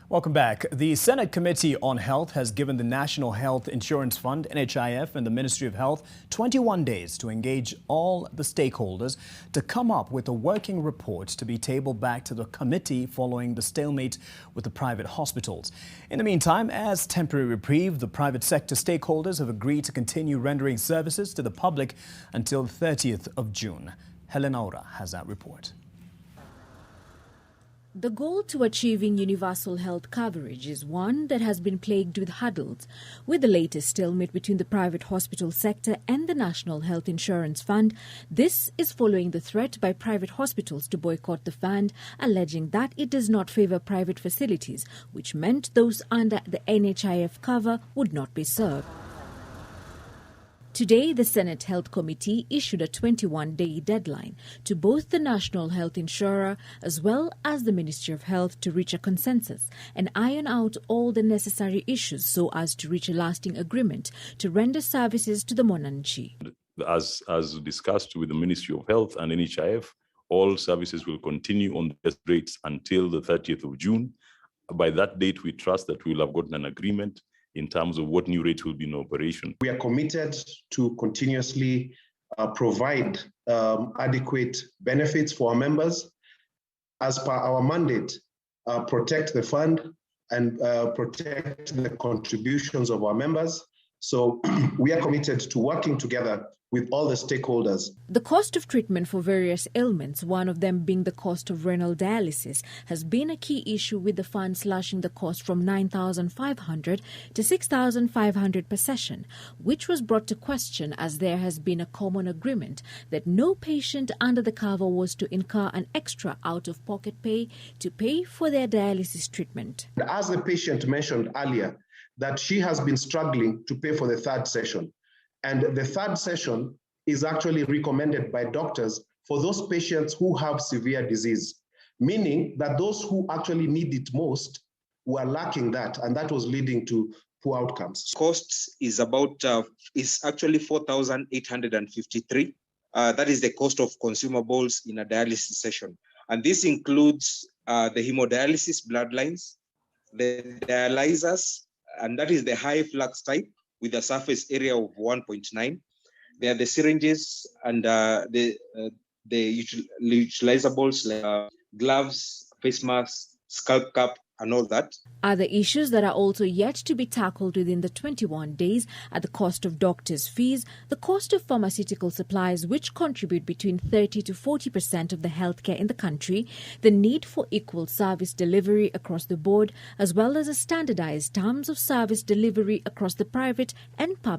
Welcome back. The Senate Committee on Health has given the National Health Insurance Fund, NHIF, and the Ministry of Health 21 days to engage all the stakeholders to come up with a working report to be tabled back to the committee following the stalemate with the private hospitals. In the meantime, as temporary reprieve, the private sector stakeholders have agreed to continue rendering services to the public until the 30th of June. Helen Aura has that report. The goal to achieving universal health coverage is one that has been plagued with hurdles, with the latest stalemate between the private hospital sector and the National Health Insurance Fund. This is following the threat by private hospitals to boycott the fund, alleging that it does not favour private facilities, which meant those under the NHIF cover would not be served. Today, the Senate Health Committee issued a 21-day deadline to both the National Health Insurer as well as the Ministry of Health to reach a consensus and iron out all the necessary issues so as to reach a lasting agreement to render services to the Mwananchi. As discussed with the Ministry of Health and NHIF, all services will continue on the best rates until the 30th of June. By that date, we trust that we will have gotten an agreement in terms of what new rates will be in operation. We are committed to continuously provide adequate benefits for our members as per our mandate, protect the fund and protect the contributions of our members. So we are committed to working together with all the stakeholders. The cost of treatment for various ailments, one of them being the cost of renal dialysis, has been a key issue, with the fund slashing the cost from $9,500 to $6,500 per session, which was brought to question as there has been a common agreement that no patient under the cover was to incur an extra out-of-pocket pay to pay for their dialysis treatment. As the patient mentioned earlier, that she has been struggling to pay for the third session. And the third session is actually recommended by doctors for those patients who have severe disease, meaning that those who actually need it most were lacking that, and that was leading to poor outcomes. Costs is actually 4,853. That is the cost of consumables in a dialysis session. And this includes the hemodialysis bloodlines, the dialyzers, and that is the high flux type with a surface area of 1.9. There are the syringes and the utilizables like gloves, face masks, scalp cap, and all that. Other issues that are also yet to be tackled within the 21 days are the cost of doctors' fees, the cost of pharmaceutical supplies, which contribute between 30 to 40% of the healthcare in the country, the need for equal service delivery across the board, as well as a standardized terms of service delivery across the private and public